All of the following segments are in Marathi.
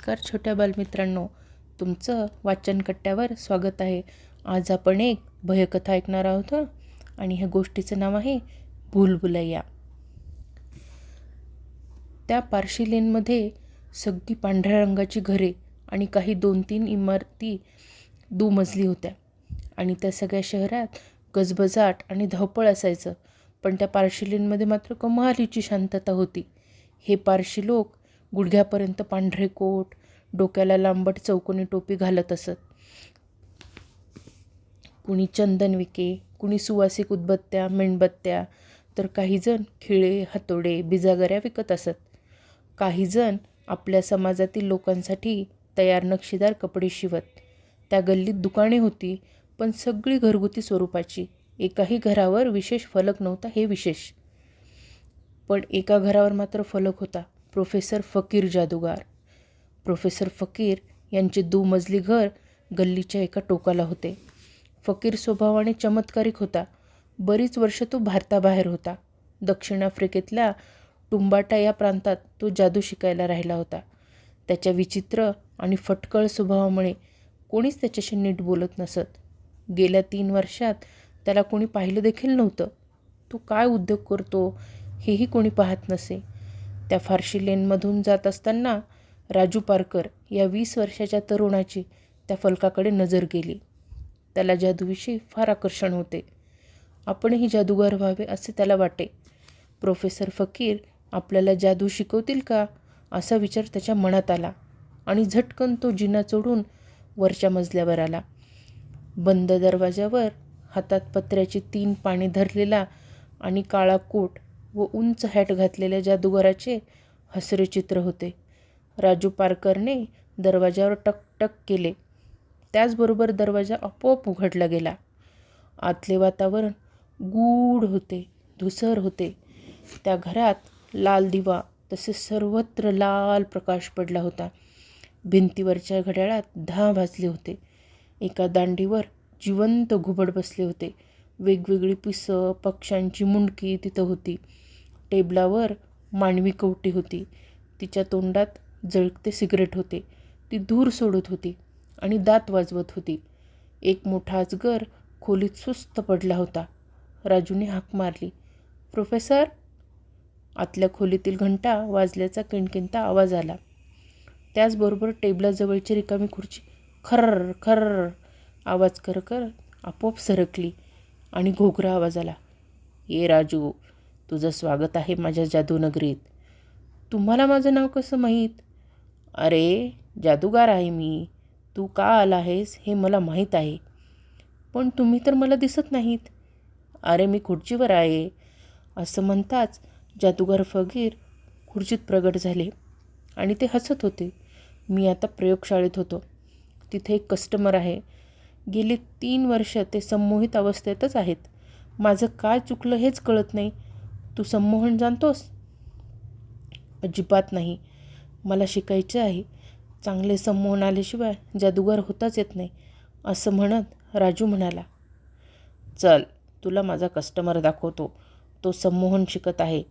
नमस्कार छोट्या बालमित्रांनो, तुमचं वाचनकट्ट्यावर स्वागत आहे. आज आपण एक भयकथा ऐकणार आहोत आणि ह्या गोष्टीचं नाव आहे भूलभुलैया. त्या पारशी लेनमध्ये सगळी पांढऱ्या रंगाची घरे आणि काही 2-3 इमारती दुमजली होत्या आणि त्या सगळ्या शहरात गजबजाट आणि धावपळ असायचं. पण त्या पारशी लेनमध्ये मात्र कमालीची शांतता होती. हे पारशी लोक गुडघ्यापर्यंत पांढरे कोट, डोक्याला लांबट चौकोनी टोपी घालत असत. कुणी चंदन विके, कुणी सुवासिक उदबत्त्या, मेणबत्त्या, तर काहीजण खिळे, हातोडे, बिजागऱ्या विकत असत. काहीजण आपल्या समाजातील लोकांसाठी तयार नक्षीदार कपडे शिवत. त्या गल्लीत दुकाने होती, पण सगळी घरगुती स्वरूपाची. एकाही घरावर विशेष फलक नव्हता हे विशेष. पण एका घरावर मात्र फलक होता, प्रोफेसर फकीर जादूगार. प्रोफेसर फकीर यांचे दुमजली घर गल्लीच्या एका टोकाला होते. फकीर स्वभावाने चमत्कारिक होता. बरीच वर्ष तो भारताबाहेर होता. दक्षिण आफ्रिकेतल्या टुंबाटा या प्रांतात तो जादू शिकायला राहिला होता. त्याच्या विचित्र आणि फटकळ स्वभावामुळे कोणीच त्याच्याशी नीट बोलत नसत. गेल्या 3 वर्षात त्याला कोणी पाहिलं देखील नव्हतं. तो काय उद्योग करतो हेही कोणी पाहत नसे. त्या फारशी लेनमधून जात असताना राजू पारकर या 20 वर्षाच्या तरुणाची त्या फलकाकडे नजर गेली. त्याला जादूविषयी फार आकर्षण होते. आपणही जादूगार व्हावे असे त्याला वाटे. प्रोफेसर फकीर आपल्याला जादू शिकवतील का असा विचार त्याच्या मनात आला आणि झटकन तो जिना चढून वरच्या मजल्यावर आला. बंद दरवाजावर हातात पत्र्याची 3 पाने धरलेला आणि काळा कोट व उंच हॅट घातलेल्या जादूगाराचे हसरे चित्र होते. राजू पारकरने दरवाजावर टक केले. त्याचबरोबर दरवाजा आपोआप उघडला गेला. आतले वातावरण गूढ होते, धुसर होते. त्या घरात लाल दिवा तसे सर्वत्र लाल प्रकाश पडला होता. भिंतीवरच्या घड्याळात 10 वाजले होते. एका दांडीवर जिवंत घुबड बसले होते. वेगवेगळी पिसं, पक्ष्यांची मुंडकी तिथं होती. टेबलावर मानवी कवटी होती. तिच्या तोंडात जळकते सिगरेट होते. ती धूर सोडत होती आणि दात वाजवत होती. एक मोठा अजगर खोलीत सुस्त पडला होता. राजूने हाक मारली, प्रोफेसर. आतल्या खोलीतील घंटा वाजल्याचा किणकिणता आवाज आला. त्याचबरोबर टेबलाजवळची रिकामी खुर्ची खर्र खर्र आवाज कर आपोआप सरकली आणि घोगरा आवाज आला, ये राजू, तुझं स्वागत आहे माझ्या जादूनगरीत. तुम्हाला माझं नाव कसं माहीत? अरे, जादूगार आहे मी. तू का आला आहेस हे मला माहीत आहे. पण तुम्ही तर मला दिसत नाहीत. अरे, मी खुर्चीवर आहे. असं म्हणताच जादूगार फकीर खुर्चीत प्रगट झाले आणि ते हसत होते. मी आता प्रयोगशाळेत होतो. तिथे एक कस्टमर आहे. गेली 3 वर्ष ते संमोहित अवस्थेतच आहेत. माझं काय चुकलं हेच कळत नाही. तू संमोहन जाणतोस? अजिबात नाही. मला शिकायचे आहे. चांगले संमोहन आल्याशिवाय जादूगार होताच येत नाही, असं म्हणत राजू म्हणाला, चल, तुला माझा कस्टमर दाखवतो. तो संमोहन शिकत आहे.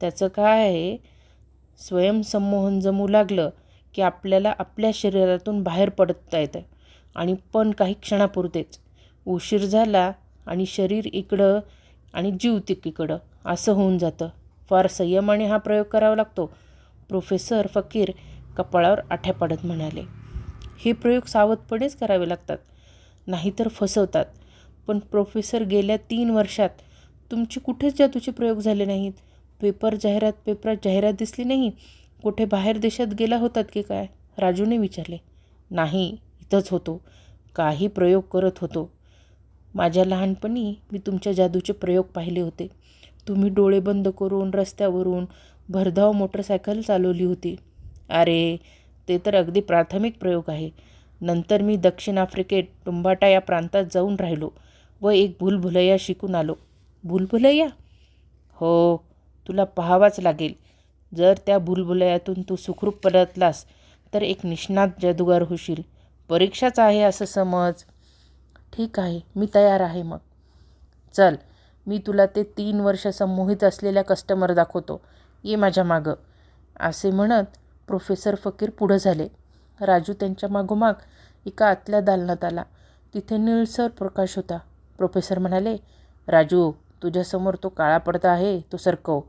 त्याचं काय आहे, स्वयंसंमोहन जमू लागलं की आपल्याला आपल्या शरीरातून बाहेर पडता येतं आणि पण काही क्षणापुरतेच. उशीर झाला आणि शरीर इकडं आणि जीव तिकडं असं होऊन जातं. फार संयमाने हा प्रयोग करावा लागतो. प्रोफेसर फकीर कपाळावर आठ्या पाडत म्हणाले, हे प्रयोग सावधपणेच करावे लागतात, नाहीतर फसवतात. पण प्रोफेसर, गेल्या 3 वर्षात तुमचे कुठेच जादूचे प्रयोग झाले नाहीत. पेपरात जाहिरात दिसली नाही. कुठे बाहेर देशात गेला होतात की काय? राजूने विचारले. नाही, इथंच होतो. काही प्रयोग करत होतो. माझ्या लहानपणी मी तुमच्या जादूचे प्रयोग पाहिले होते. तुम्ही डोळे बंद करून रस्त्यावरून भरधाव मोटरसायकल चालवली होती. अरे, ते तर अगदी प्राथमिक प्रयोग आहे. नंतर मी दक्षिण आफ्रिकेत टुंबाटा या प्रांतात जाऊन राहिलो व एक भूलभुलैया शिकून आलो. भूलभुलैया? हो, तुला पाहावाच लागेल. जर त्या भूलभुलैयातून तू सुखरूप परतलास तर एक निष्णात जादूगार होशील. परीक्षाच आहे असं समज. ठीक आहे, मी तयार आहे मग. चल, मी तुला ते 3 वर्ष संमोहित असलेल्या कस्टमर दाखवतो. ये माझ्या मागं. असे म्हणत प्रोफेसर फकीर पुढं झाले. राजू त्यांच्या मागोमाग एका आतल्या दालनात आला. तिथे निळसर प्रकाश होता. प्रोफेसर म्हणाले, राजू, तुझ्यासमोर तो काळा पडदा आहे, तो सरकव,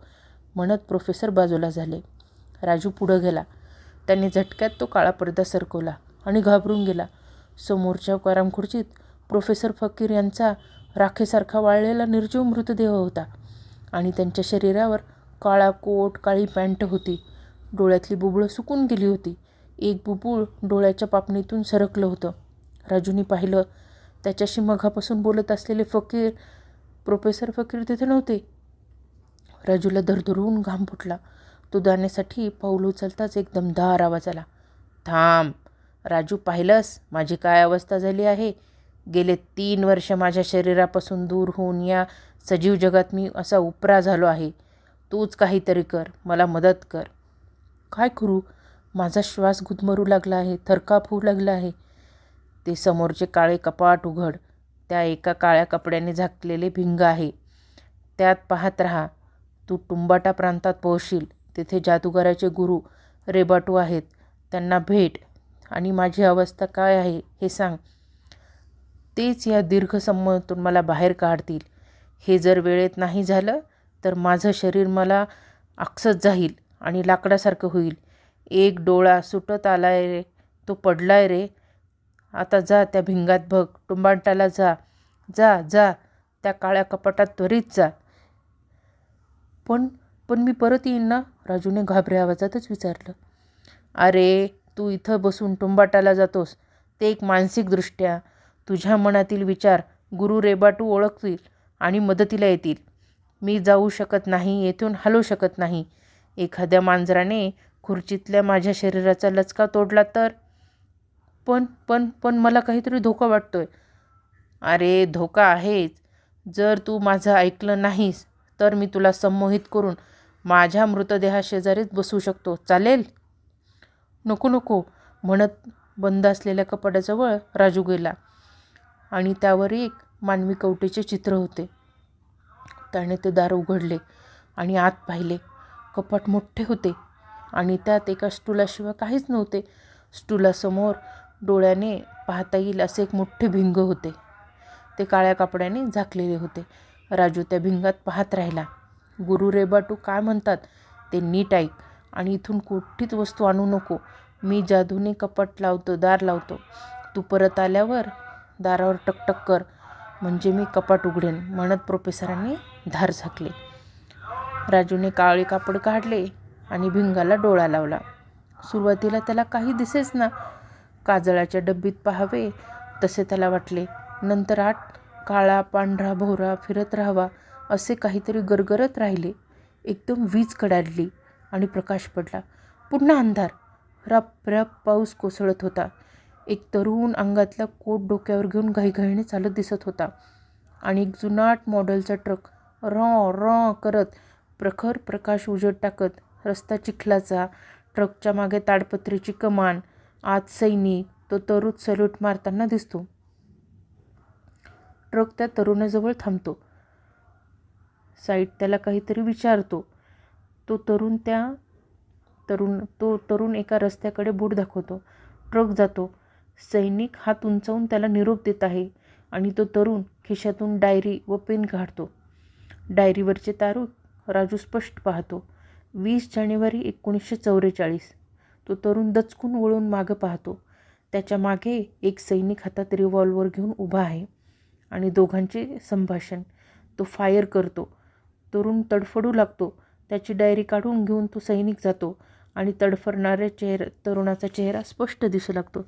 म्हणत प्रोफेसर बाजूला झाले. राजू पुढं गेला. त्याने झटक्यात तो काळा पडदा सरकवला आणि घाबरून गेला. समोरच्या आरामखुर्चीत प्रोफेसर फकीर यांचा राखेसारखा वाळलेला निर्जीव मृतदेह होता आणि त्यांच्या शरीरावर काळा कोट, काळी पॅन्ट होती. डोळ्यातली बुबुळं सुकून गेली होती. एक बुबुळ डोळ्याच्या पापणीतून सरकलं होतं. राजूने पाहिलं, त्याच्याशी मघापासून बोलत असलेले प्रोफेसर फकीर तिथे नव्हते. राजूला धरधरून घाम फुटला. तो जाण्यासाठी पाऊल उचलताच एक दमदार आवाज आला. थांब राजू, पाहिलंस माझी काय अवस्था झाली आहे? गेले 3 वर्ष माझ्या शरीरापासून दूर होऊन या सजीव जगात मी असा उपरा झालो आहे. तूच काहीतरी कर, मला मदत कर. काय करू? माझा श्वास गुदमरू लागला आहे, थरकाप होऊ लागला आहे. ते समोरचे काळे कपाट उघड. त्या एका काळ्या कपड्याने झाकलेले भिंग आहे. त्यात पाहत राहा. तू टुंबाटा प्रांतात पोहोचशील. तिथे जादूगाराचे गुरु रेबाटू आहेत. त्यांना भेट आणि माझी अवस्था काय आहे हे सांग. तेच या दीर्घ समूहातून मला बाहेर काढतील. हे जर वेळेत नाही झालं तर माझं शरीर मला आकसत जाईल आणि लाकडासारखं होईल. एक डोळा सुटत आलाय रे, तो पडलाय रे. आता जा त्या भिंगात बघ, टुंबाटाला जा, जा जा, त्या काळ्या कपाटात त्वरित जा. पण पण मी परत येईन ना? राजूने घाबऱ्या आवाजातच विचारलं. अरे, तू इथं बसून टुंबाटाला जातोस ते एक मानसिकदृष्ट्या. तुझ्या मनातील विचार गुरु रेबाटू ओळखतील आणि मदतीला येतील. मी जाऊ शकत नाही, येथून हलू शकत नाही. एखाद्या मांजराने खुर्चीतल्या माझ्या शरीराचा लचका तोडला तर? पण पण पण मला काहीतरी धोका वाटतोय. अरे, धोका आहेच. जर तू माझं ऐकलं नाहीस तर मी तुला संमोहित करून माझ्या मृतदेहाशेजारीच बसू शकतो. चालेल? नको नको, म्हणत बंद असलेल्या कपाटाजवळ राजू गेला आणि त्यावर एक मानवी कवटेचे चित्र होते. त्याने ते दार उघडले आणि आत पाहिले. कपाट मोठे होते आणि त्यात एका स्टूलाशिवाय काहीच नव्हते. स्टूलासमोर डोळ्याने पाहता येईल असे एक मोठे भिंग होते. ते काळ्या कपड्याने झाकलेले होते. राजू त्या भिंगात पाहत राहिला. गुरु रेबाटू काय म्हणतात ते नीट ऐक आणि इथून कुठलीच वस्तू आणू नको. मी जादूने कपाट लावतो, दार लावतो. तू परत आल्यावर दारावर टकटक कर, म्हणजे मी कपाट उघडेन, म्हणत प्रोफेसरांनी दार झाकले. राजूने काळे कापड काढले आणि भिंगाला डोळा लावला. सुरुवातीला त्याला काही दिसेच ना. काजळाच्या डब्बीत पाहावे तसे त्याला वाटले. नंतर आत काळा, पांढरा भोवरा फिरत राहावा असे काहीतरी गरगरत राहिले. एकदम वीज कडाडली आणि प्रकाश पडला. पुन्हा अंधार. रप रप पाऊस कोसळत होता. एक तरुण अंगातला कोट डोक्यावर घेऊन घाईघाईने चालत दिसत होता आणि एक जुनाट मॉडेलचा ट्रक रॉ रॉ करत प्रखर प्रकाश उजेड टाकत. रस्ता चिखलाचा. ट्रकच्या मागे ताडपत्रीची कमान. आत सैनिक. तो तरुण सल्यूट मारताना दिसतो. ट्रक त्या तरुणाजवळ थांबतो. साईड त्याला काहीतरी विचारतो. तो तरुण एका रस्त्याकडे बोट दाखवतो. ट्रक जातो. सैनिक हात उंचावून त्याला निरोप देत आहे आणि तो तरुण खिशातून डायरी व पेन काढतो. डायरीवरचे तारीख राजू स्पष्ट पाहतो. 20 जानेवारी 1944. तो तरुण दचकून वळून मागं पाहतो. त्याच्या मागे एक सैनिक हातात रिव्हॉल्वर घेऊन उभा आहे आणि दोघांचे संभाषण. तो फायर करतो. तरुण तडफडू लागतो. त्याची डायरी काढून घेऊन तो सैनिक जातो आणि तडफडणाऱ्या तरुणाचा चेहरा स्पष्ट दिसू लागतो.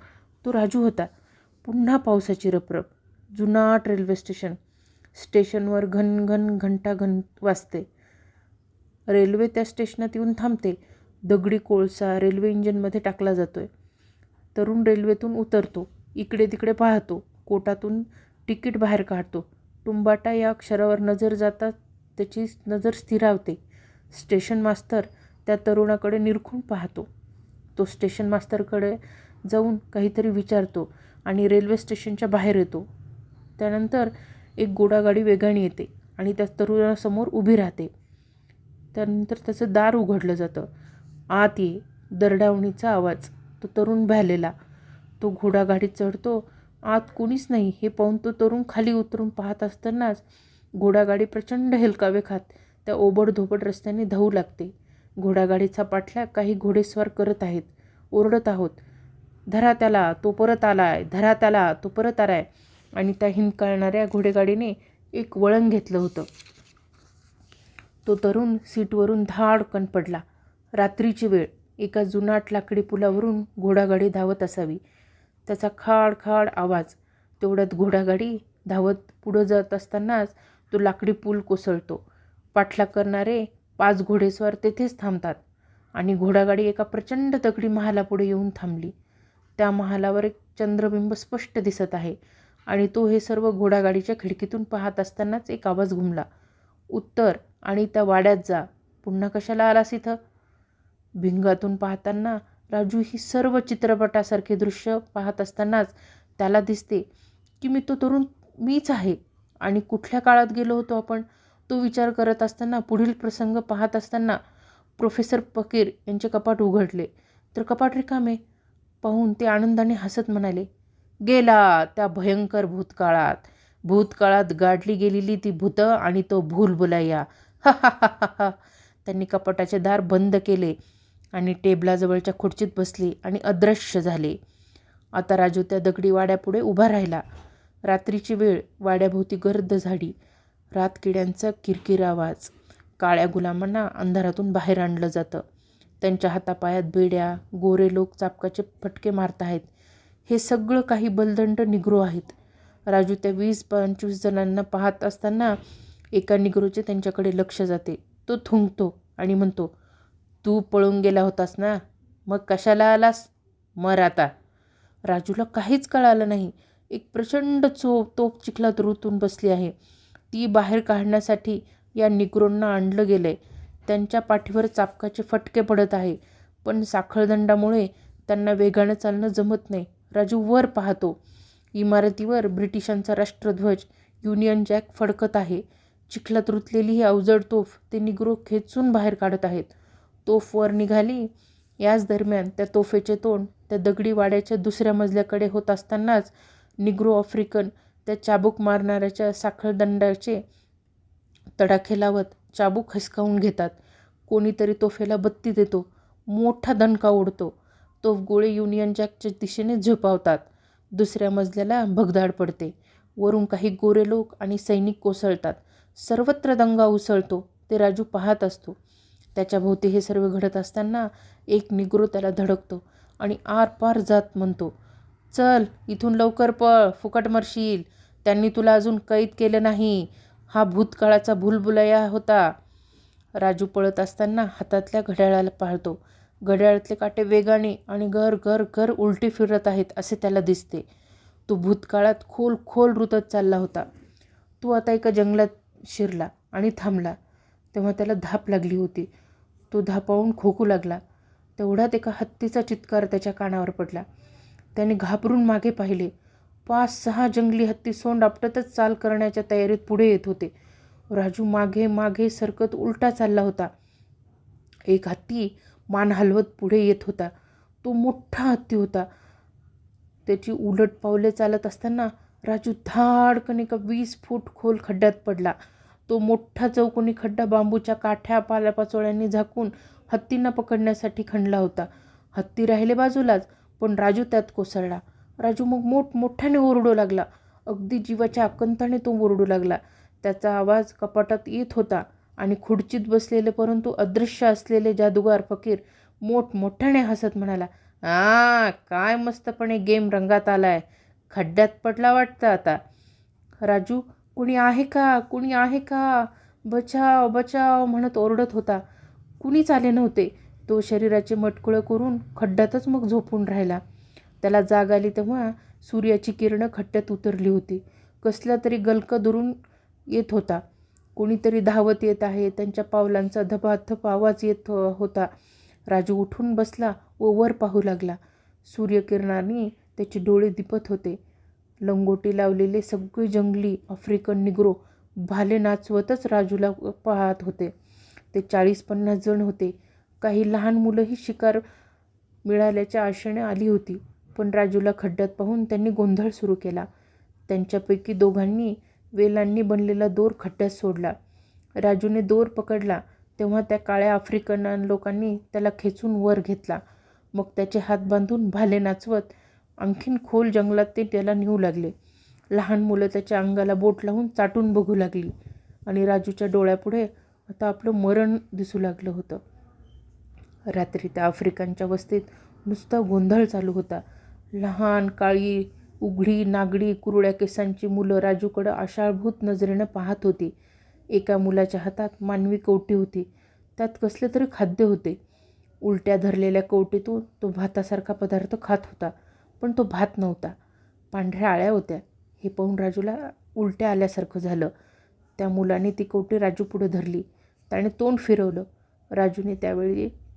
तो राजू होता. पुन्हा पावसाची रपरप. जुनाट रेल्वे स्टेशन. स्टेशनवर घनघन घंटा वाजते. रेल्वे त्या स्टेशनात येऊन थांबते. दगडी कोळसा रेल्वे इंजिनमध्ये टाकला जातोय. तरुण रेल्वेतून उतरतो. इकडे तिकडे पाहतो. कोटातून तिकीट बाहेर काढतो. टुंबाटा या अक्षरावर नजर जाता त्याची नजर स्थिरावते. स्टेशन मास्तर त्या तरुणाकडे निरखून पाहतो. तो स्टेशन मास्तरकडे जाऊन काहीतरी विचारतो आणि रेल्वे स्टेशनच्या बाहेर येतो. त्यानंतर एक घोडागाडी वेगाने येते आणि त्या तरुणासमोर उभी राहते. त्यानंतर त्याचं दार उघडलं जातं. आत ये. दरडावणीचा आवाज. तो तरुण भ्यालेला. तो घोडागाडीत चढतो. आत कोणीच नाही हे पाहून तो तरुण खाली उतरून पाहत असतानाच घोडागाडी प्रचंड हेलकावे खात त्या ओबडधोबड रस्त्याने धावू लागते. घोडागाडीचा पाठलाग काही घोडेस्वार करत आहेत. ओरडत आहोत, धरा त्याला, तो परत आलाय, धरा त्याला, तो परत आलाय. आणि त्या हिंदकळणाऱ्या घोडेगाडीने एक वळण घेतलं होतं. तो तरुण सीटवरून धाडकन पडला. रात्रीची वेळ. एका जुनाट लाकडी पुलावरून घोडागाडी धावत असावी. त्याचा खाड खाड आवाज. तेवढ्यात घोडागाडी धावत पुढं जात असतानाच तो लाकडी पूल कोसळतो. पाठलाग करणारे 5 घोडेस्वार तेथेच थांबतात आणि घोडागाडी एका प्रचंड दगडी महालापुढे येऊन थांबली. त्या महालावर एक चंद्रबिंब स्पष्ट दिसत आहे आणि तो हे सर्व घोडागाडीच्या खिडकीतून पाहत असतानाच एक आवाज घुमला, उत्तर आणि त्या वाड्यात जा. पुन्हा कशाला आलास इथं? भिंगातून पाहताना राजू ही सर्व चित्रपटासारखे दृश्य पाहत असतानाच त्याला दिसते की मी तो तरुण मीच आहे. आणि कुठल्या काळात गेलो होतो आपण? तो विचार करत असताना पुढील प्रसंग पाहत असताना प्रोफेसर फकीर यांचे कपाट उघडले तर कपाट रिकामे पाहून ते आनंदाने हसत म्हणाले, गेला त्या भयंकर भूतकाळात. भूतकाळात गाडली गेलेली ती भूतं आणि तो भूलभुलैया. हा हा हा हा हा. त्यांनी कपाटाचे दार बंद केले आणि टेबलाजवळच्या खुर्चीत बसले आणि अदृश्य झाले. आता राजू त्या दगडी वाड्यापुढे उभा राहिला. रात्रीची वेळ. वाड्याभोवती गर्द झाडी. रातकिड्यांचा किरकिर आवाज. काळ्या गुलामांना अंधारातून बाहेर आणलं जातं. त्यांच्या हातापायात बेड्या. गोरे लोक चाबकाचे फटके मारत आहेत. हे सगळं काही बलदंड निग्रो आहेत. राजू त्या 20-25 जणांना पाहत असताना एका निग्रोचे त्यांच्याकडे लक्ष जाते. तो थुंकतो आणि म्हणतो, तू पळून गेला होतास ना, मग कशाला आलास? मर आता. राजूला काहीच कळालं नाही. एक प्रचंड तोफ चिखलात रुतून बसली आहे. ती बाहेर काढण्यासाठी या निग्रोंना आणलं गेलंय. त्यांच्या पाठीवर चाबकाचे फटके पडत आहे, पण साखळदंडामुळे त्यांना वेगानं चालणं जमत नाही. राजू वर पाहतो. इमारतीवर ब्रिटिशांचा राष्ट्रध्वज, युनियन जॅक फडकत आहे. चिखलात रुतलेली ही अवजड तोफ ते निग्रो खेचून बाहेर काढत आहेत. तोफ वर निघाली. याच दरम्यान त्या तोफेचे तोंड त्या दगडी वाड्याच्या दुसऱ्या मजल्याकडे होत असतानाच निग्रो आफ्रिकन त्या चाबूक मारणाऱ्याच्या साखळदंडाचे तडाखे लावत चाबूक हिसकावून घेतात. कोणीतरी तोफेला बत्ती देतो. मोठा दणका उडतो. तोफ गोळे युनियन जॅकच्या दिशेने झेपावतात. दुसऱ्या मजल्याला भगदाड पडते. वरून काही गोरे लोक आणि सैनिक कोसळतात. सर्वत्र दंगा उसळतो. ते राजू पाहत असतो. त्याच्या भोवती हे सर्व घडत असताना एक निग्रो त्याला धडकतो आणि आरपार जात म्हणतो, चल इथून लवकर पळ, फुकट मरशील. त्यांनी तुला अजून कैद केलं नाही. हा भूतकाळाचा भूलभुलैया होता. राजू पळत असताना हातातल्या घड्याळाला पाहतो. घड्याळातले काटे वेगाने आणि घर घर घर उलटी फिरत आहेत असे त्याला दिसते. तो भूतकाळात खोल खोल रुतत चालला होता. तो आता एका जंगलात शिरला आणि थांबला. तेव्हा त्याला धाप लागली होती. तो धापावून खोकू लागला. तेवढ्यात एका हत्तीचा चित्कार त्याच्या कानावर पडला. त्याने घाबरून मागे पाहिले. 5-6 जंगली हत्ती सोंड आपटतच चाल करण्याच्या तयारीत पुढे येत होते. राजू मागे मागे सरकत उलटा चालला होता. एक हत्ती मान हलवत पुढे येत होता. तो मोठा हत्ती होता. त्याची उलट पावले चालत असताना राजू धाडकन एका 20 फूट खोल खड्ड्यात पडला. तो मोठा चौकोनी खड्डा बांबूच्या काठ्या पाल्यापाचोळ्यांनी झाकून हत्तींना पकडण्यासाठी खणला होता. हत्ती राहिले बाजूलाच, पण राजू त्यात कोसळला. राजू मग मोठमोठ्याने ओरडू लागला. अगदी जीवाच्या आकंताने तो ओरडू लागला. त्याचा आवाज कपाटात येत होता आणि खुर्चीत बसलेले परंतु अदृश्य असलेले जादूगार फकीर मोठमोठ्याने हसत म्हणाला, काय मस्तपणे गेम रंगात आलाय. खड्ड्यात पडला वाटतं आता. राजू कुणी आहे का, कुणी आहे का, बचाव बचाव म्हणत ओरडत होता. कुणीच आले नव्हते. तो शरीराचे मटकुळे करून खड्ड्यातच मग झोपून राहिला. त्याला जाग आली तेव्हा सूर्याची किरणं खड्ड्यात उतरली होती. कसला तरी गलका दुरून येत होता. कोणीतरी धावत येत आहे. त्यांच्या पावलांचा धपाधप आवाज येत होता. राजू उठून बसला व वर पाहू लागला. सूर्यकिरणांनी त्याचे डोळे दिपत होते. लंगोटी लावलेले सगळे जंगली आफ्रिकन निग्रो भाले नाचवतच राजूला पाहत होते. ते 40-50 जण होते. काही लहान मुलंही शिकार मिळाल्याच्या आशेने आली होती, पण राजूला खड्ड्यात पाहून त्यांनी गोंधळ सुरू केला. त्यांच्यापैकी दोघांनी वेलांनी बनलेला दोर खड्ड्यात सोडला. राजूने दोर पकडला तेव्हा त्या काळ्या आफ्रिकन लोकांनी त्याला खेचून वर घेतला. मग त्याचे हात बांधून भाले नाचवत आणखीन खोल जंगलात ते त्याला नेऊ लागले. लहान मुलं त्याच्या अंगाला बोट लावून चाटून बघू लागली आणि राजूच्या डोळ्यापुढे आता आपलं मरण दिसू लागलं होतं. रात्री त्या आफ्रिकांच्या वस्तीत नुसता गोंधळ चालू होता. लहान काळी उघडी नागडी कुरड्या केसांची मुलं राजूकडं आशाळभूत नजरेनं पाहत होती. एका मुलाच्या हातात मानवी कवटी होती. त्यात कसले तरी खाद्य होते. उलट्या धरलेल्या कवटीतून तो भातासारखा पदार्थ खात होता, पण तो भात नव्हता, पांढऱ्या आळ्या होत्या. हे पाहून राजूला उलट्या आल्यासारखं झालं. त्या मुलाने ती कवटी राजू पुढे धरली. त्याने तोंड फिरवलं.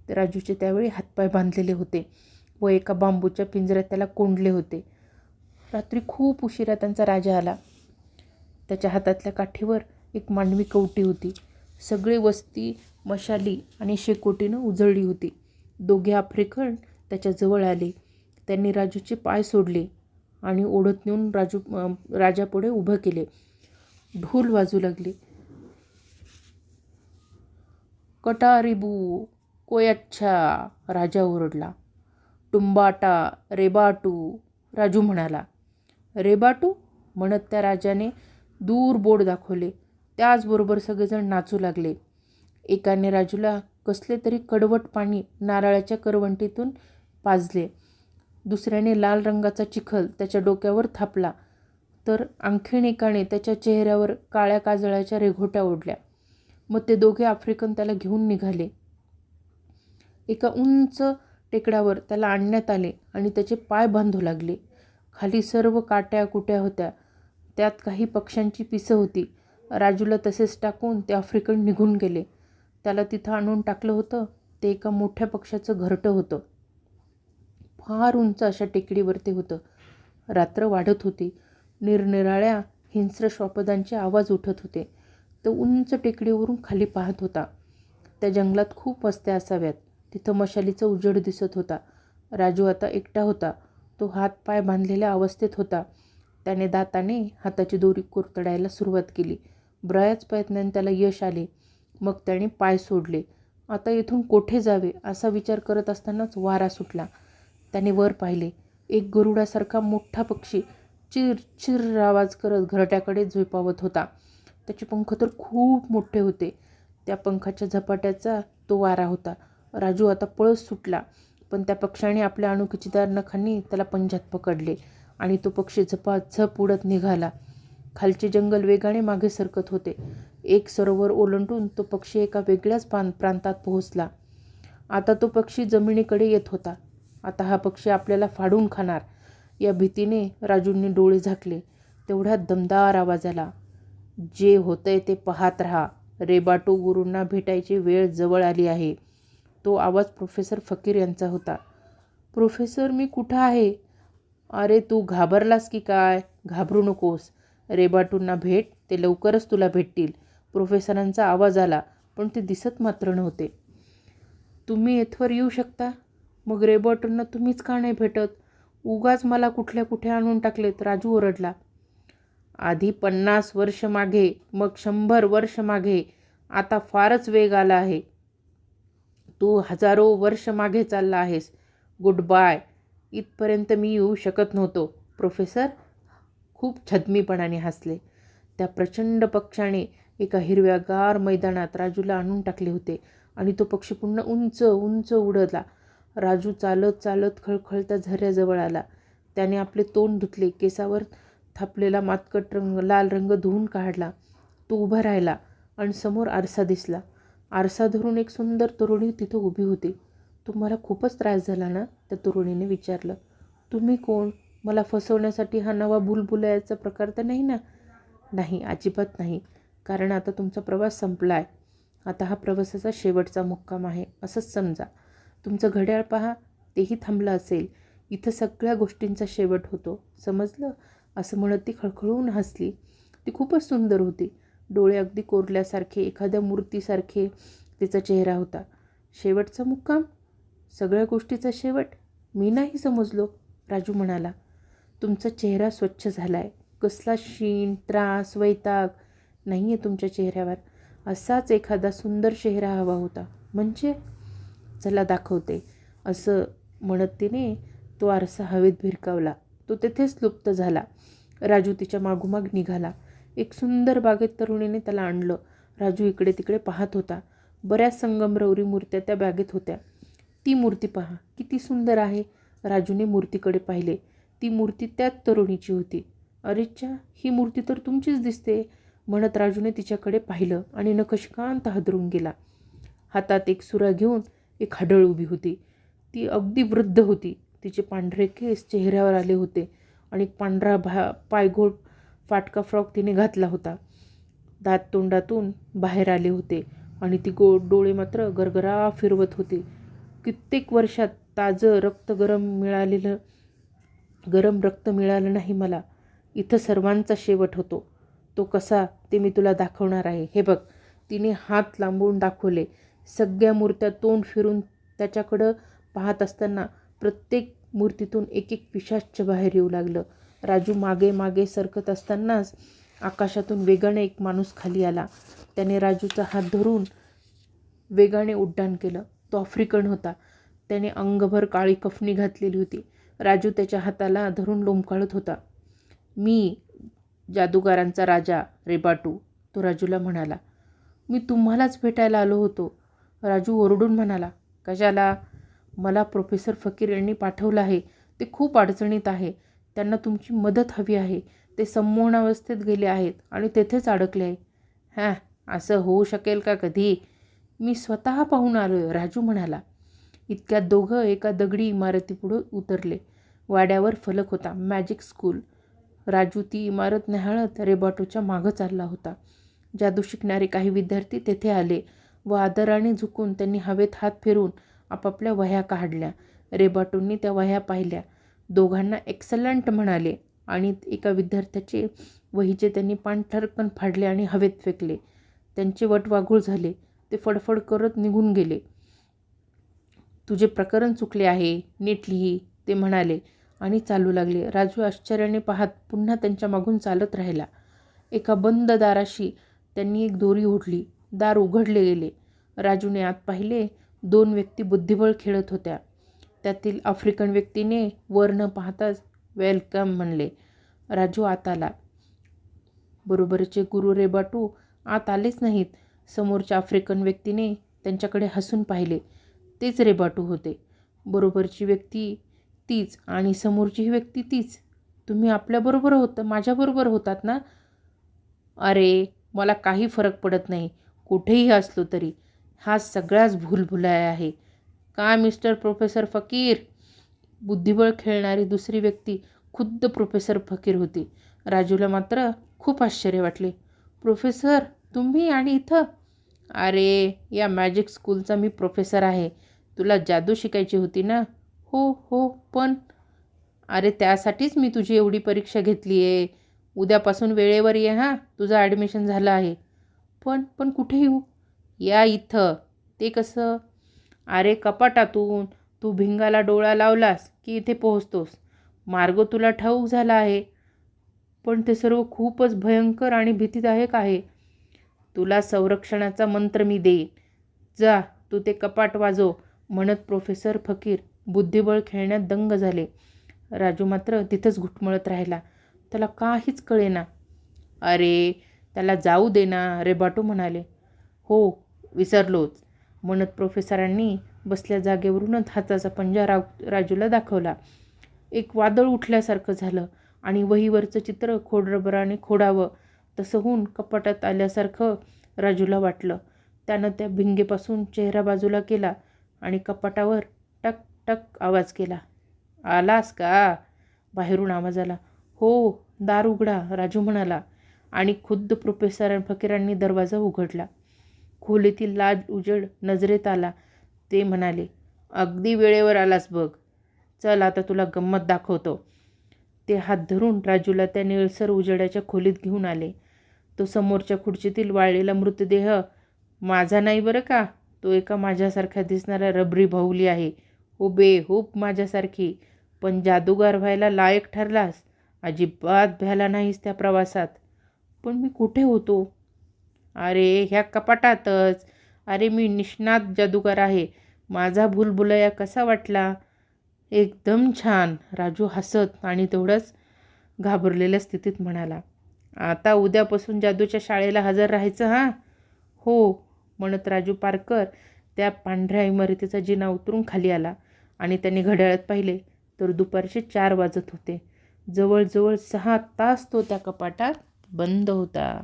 राजूचे त्यावेळी हातपाय बांधलेले होते व एका बांबूच्या पिंजऱ्यात त्याला कोंडले होते. रात्री खूप उशिरा त्यांचा राजा आला. त्याच्या हातातल्या काठीवर एक मानवी कवटी होती. सगळी वस्ती मशाली आणि शेकोटीनं उजळली होती. दोघे आफ्रिकन त्याच्याजवळ आले. त्यांनी राजूचे पाय सोडले आणि ओढत नेऊन राजापुढे उभं केले. ढोल वाजू लागले. कटारिबू कोयाच्छा, राजा ओरडला. टुंबाटा रेबाटू, राजू म्हणाला. रेबाटू म्हणत त्या राजाने दूर बोट दाखवले. त्याचबरोबर सगळेजण नाचू लागले. एकाने राजूला कसले तरी कडवट पाणी नारळाच्या करवंटीतून पाजले. दुसऱ्याने लाल रंगाचा चिखल त्याच्या डोक्यावर थापला, तर आणखीन एकाने त्याच्या चेहऱ्यावर काळ्या काजळाच्या रेघोट्या ओढल्या. मग ते दोघे आफ्रिकन त्याला घेऊन निघाले. एका उंच टेकडावर त्याला आणण्यात आले आणि त्याचे पाय बांधू लागले. खाली सर्व काट्या कुट्या होत्या. त्यात काही पक्ष्यांची पिसं होती. राजूला तसेच टाकून ते आफ्रिकन निघून गेले. त्याला तिथं आणून टाकलं होतं ते एका मोठ्या पक्ष्याचं घरटं होतं. फार उंच अशा टेकडीवरती होतं. रात्र वाढत होती. निरनिराळ्या हिंस्र श्वापदांचे आवाज उठत होते. तो उंच टेकडीवरून खाली पाहत होता. त्या जंगलात खूप वस्त्या असाव्यात. तिथं मशालीचा उजेड दिसत होता. राजू आता एकटा होता. तो हात पाय बांधलेल्या अवस्थेत होता. त्याने दाताने हाताची दोरी कुरतडायला सुरुवात केली. बऱ्याच प्रयत्नांनी त्याला यश आले. मग त्याने पाय सोडले. आता इथून कोठे जावे असा विचार करत असतानाच वारा सुटला. त्याने वर पाहिले. एक गरुडासारखा मोठा पक्षी चिर चिर आवाज करत घरट्याकडे झोपावत होता. त्याचे पंख तर खूप मोठे होते. त्या पंखाच्या झपाट्याचा तो वारा होता. राजू आता पळस सुटला, पण त्या पक्ष्याने आपल्या अणुकिचीदार नखांनी त्याला पंजात पकडले आणि तो पक्षी झपाझप उडत निघाला. खालचे जंगल वेगाने मागे सरकत होते. एक सरोवर ओलांडून तो पक्षी एका वेगळ्याच प्रांतात पोहोचला. आता तो पक्षी जमिनीकडे येत होता. आता हा पक्षी आपल्याला फाडून खाणार या भीतीने राजूंनी डोळे झाकले. तेवढ्यात दमदार आवाज आला. जे होतंय ते पाहत राहा. रेबाटू गुरूंना भेटायची वेळ जवळ आली आहे. तो आवाज प्रोफेसर फकीर यांचा होता. प्रोफेसर, मी कुठं आहे? अरे तू घाबरलास की काय? घाबरू नकोस. रेबाटूंना भेट, ते लवकरच तुला भेटतील. प्रोफेसरांचा आवाज आला, पण ते दिसत मात्र नव्हते. तुम्ही येथवर येऊ शकता? मग रेबाटूंना तुम्हीच का नाही भेटत? उगाच मला कुठल्या कुठे आणून टाकलेत, राजू ओरडला. आधी 50 वर्ष मागे, मग 100 वर्ष मागे. आता फारच वेग आला आहे. तू हजारो वर्ष मागे चालला आहेस. Good bye. इथपर्यंत मी येऊ शकत नव्हतो. प्रोफेसर खूप छद्मीपणाने हसले. त्या प्रचंड पक्षाने एका हिरव्यागार मैदानात राजूला आणून टाकले होते आणि तो पक्षी पुन्हा उंच उंच उडला. राजू चालत चालत खळखळत्या झऱ्याजवळ आला. त्याने आपले तोंड धुतले. केसावर थापलेला मातकट लाल रंग धुवून काढला. तो उभा राहिला आणि समोर आरसा दिसला. आरसा धरून एक सुंदर तरुणी तिथं उभी होती. तुम्हाला खूपच त्रास झाला ना? त्या तरुणीने विचारलं. तुम्ही कोण? मला फसवण्यासाठी हा नवा भूलभुलैयाचा प्रकार तर नाही ना? नाही, अजिबात नाही. कारण आता तुमचा प्रवास संपला आहे. आता हा प्रवासाचा शेवटचा मुक्काम आहे असंच समजा. तुमचं घड्याळ पहा, तेही थांबलं असेल. इथं सगळ्या गोष्टींचा शेवट होतो, समजलं? असं म्हणत ती खळखळून हसली. ती खूपच सुंदर होती. डोळे अगदी कोरल्यासारखे, एखाद्या मूर्तीसारखे तिचा चेहरा होता. शेवटचा मुक्काम? सगळ्या गोष्टीचा शेवट? मी नाही समजलो, राजू म्हणाला. तुमचा चेहरा स्वच्छ झाला आहे. कसला शीण, त्रास, वैताग नाही आहे तुमच्या चेहऱ्यावर. असाच एखादा सुंदर चेहरा हवा होता. म्हणजे चला दाखवते, असं म्हणत तिने तो आरसा हवेत भिरकावला. तो तेथेच लुप्त झाला. राजू तिच्या मागोमाग निघाला. एक सुंदर बागेत तरुणीने त्याला आणलं. राजू इकडे तिकडे पाहत होता. बऱ्याच संगमरवरी मूर्त्या त्या बागेत होत्या. ती मूर्ती पहा, किती सुंदर आहे. राजूने मूर्तीकडे पाहिले. ती मूर्ती त्याच तरुणीची होती. अरेच्चा, ही मूर्ती तर तुमचीच दिसते, म्हणत राजूने तिच्याकडे पाहिलं आणि नकशकांत हादरून गेला. हातात एक सुरा घेऊन एक हाडळ उभी होती. ती अगदी वृद्ध होती. तिचे पांढरे केस चेहऱ्यावर आले होते आणि पांढरा पायघोळ फाटका फ्रॉक तिने घातला होता. दात तोंडातून बाहेर आले होते आणि ती डोळे मात्र गरगरा फिरवत होती. कित्येक वर्षात ताजं रक्त गरम रक्त मिळालं नाही मला. इथं सर्वांचा शेवट होतो. तो कसा ते मी तुला दाखवणार आहे. हे बघ. तिने हात लांबवून दाखवले. सगळ्या मूर्त्या तोंड फिरून त्याच्याकडं पाहत असताना प्रत्येक मूर्तीतून एक एक पिशाच्च बाहेर येऊ लागलं. राजू मागे मागे सरकत असतानाच आकाशातून वेगाने एक माणूस खाली आला. त्याने राजूचा हात धरून वेगाने उड्डाण केलं. तो आफ्रिकन होता. त्याने अंगभर काळी कफनी घातलेली होती. राजू त्याच्या हाताला धरून लोंबकाळत होता. मी जादूगारांचा राजा रेबाटू, तो राजूला म्हणाला. मी तुम्हालाच भेटायला आलो होतो, राजू ओरडून म्हणाला. कशाला? मला प्रोफेसर फकीर यांनी पाठवलं आहे. ते खूप अडचणीत आहे. त्यांना तुमची मदत हवी आहे. ते संमोहनावस्थेत गेले आहेत आणि तेथेच अडकले आहे. हां, असं होऊ शकेल का कधी? मी स्वतः पाहून आलोय, राजू म्हणाला. इतक्यात दोघं एका दगडी इमारतीपुढे उतरले. वाड्यावर फलक होता, मॅजिक स्कूल. राजू ती इमारत न्याहाळत रेबाटूच्या मागं चालला होता. जादू शिकणारे काही विद्यार्थी तेथे आले व आदराने झुकून त्यांनी हवेत हात फिरून आपापल्या वह्या काढल्या. रेबाटूंनी त्या वह्या पाहिल्या. दोघांना एक्सलंट म्हणाले आणि एका विद्यार्थ्याचे वहीचे त्यांनी पान ठरकन फाडले आणि हवेत फेकले. त्यांचे वटवाघूळ झाले. ते फडफड करत निघून गेले. तुझे प्रकरण चुकले आहे, नीट लिही, ते म्हणाले आणि चालू लागले. राजू आश्चर्याने पाहत पुन्हा त्यांच्या मागून चालत राहिला. एका बंद दाराशी त्यांनी एक दोरी ओढली. दार उघडले गेले. राजूने आत पाहिले. 2 व्यक्ती बुद्धिबळ खेळत होत्या. त्यातील आफ्रिकन व्यक्तीने वर न पाहताच वेलकम म्हणले. राजू आत आला. बरोबरचे गुरु रेबाटू आत आलेच नाहीत. समोरच्या आफ्रिकन व्यक्तीने त्यांच्याकडे हसून पाहिले. तेच रेबाटू होते. बरोबरची व्यक्ती तीच आणि समोरची व्यक्ती तीच. तुम्ही आपल्याबरोबर माझ्याबरोबर होतात ना? अरे, मला काही फरक पडत नाही, कुठेही असलो तरी. हा सगळाच भूलभुलाया आहे. का मिस्टर प्रोफेसर फकीर? बुद्धिबळ खेळणारी दुसरी व्यक्ती खुद्द प्रोफेसर फकीर होती. राजूला मात्र खूप आश्चर्य वाटले. प्रोफेसर, तुम्ही आणि इथं? अरे, या मॅजिक स्कूलचा मी प्रोफेसर आहे. तुला जादू शिकायची होती ना? हो हो, पण अरे, त्यासाठीच मी तुझी एवढी परीक्षा घेतली आहे. उद्यापासून वेळेवर ये हां, तुझं ॲडमिशन झालं आहे. पण पण कुठे येऊ? या इथं. ते कसं? अरे, कपाटातून. तू भिंगाला डोळा लावलास की इथे पोहोचतोस. मार्ग तुला ठाऊक झाला आहे. पण ते सर्व खूपच भयंकर आणि भीतीदायक आहे. तुला संरक्षणाचा मंत्र मी देईन. जा, तू ते कपाट वाजव, म्हणत प्रोफेसर फकीर बुद्धिबळ खेळण्यात दंग झाले. राजू मात्र तिथंच घुटमळत राहिला. त्याला काहीच कळेना. अरे, त्याला जाऊ दे ना, रेबाटू म्हणाले. हो, विसरलोच, म्हणत प्रोफेसरांनी बसल्या जागेवरूनच हाताचा पंजा राजूला दाखवला. एक वादळ उठल्यासारखं झालं आणि वहीवरचं चित्र खोडरबराने खोडावं तसं होऊन कपाटात आल्यासारखं राजूला वाटलं. त्यानं त्या भिंगेपासून चेहरा बाजूला केला आणि कपाटावर टक टक आवाज केला. आलास का? बाहेरून आवाज आला. हो, दार उघडा, राजू म्हणाला आणि खुद्द प्रोफेसर फकीरांनी दरवाजा उघडला. खोलीतील लाल उजेड नजरेत आला. ते म्हणाले, अगदी वेळेवर आलास बघ. चल, आता तुला गंमत दाखवतो. ते हात धरून राजूला त्या निळसर उजेडाच्या खोलीत घेऊन आले. तो समोरच्या खुर्चीतील वाळलेला मृतदेह माझा नाही बरं का, तो एका माझ्यासारखा दिसणारा रबरी बाहुली आहे. हुबेहूब माझ्यासारखी, पण जादूगार व्हायला लायक ठरलास. अजिबात भ्याला नाहीस त्या प्रवासात. पण मी कुठे होतो? अरे ह्या कपाटातच. अरे मी निष्णात जादूगार आहे. माझा भूलभुलैया कसा वाटला? एकदम छान, राजू हसत आणि तेवढंच घाबरलेल्या स्थितीत म्हणाला. आता उद्यापासून जादूच्या शाळेला हजर राहायचं हां. हो म्हणत राजू पारकर त्या पांढऱ्या इमारतीचा जिना उतरून खाली आला आणि त्यांनी घड्याळात पाहिले तर दुपारचे 4 वाजत होते. जवळजवळ 6 तास तो त्या कपाटात बंद होता.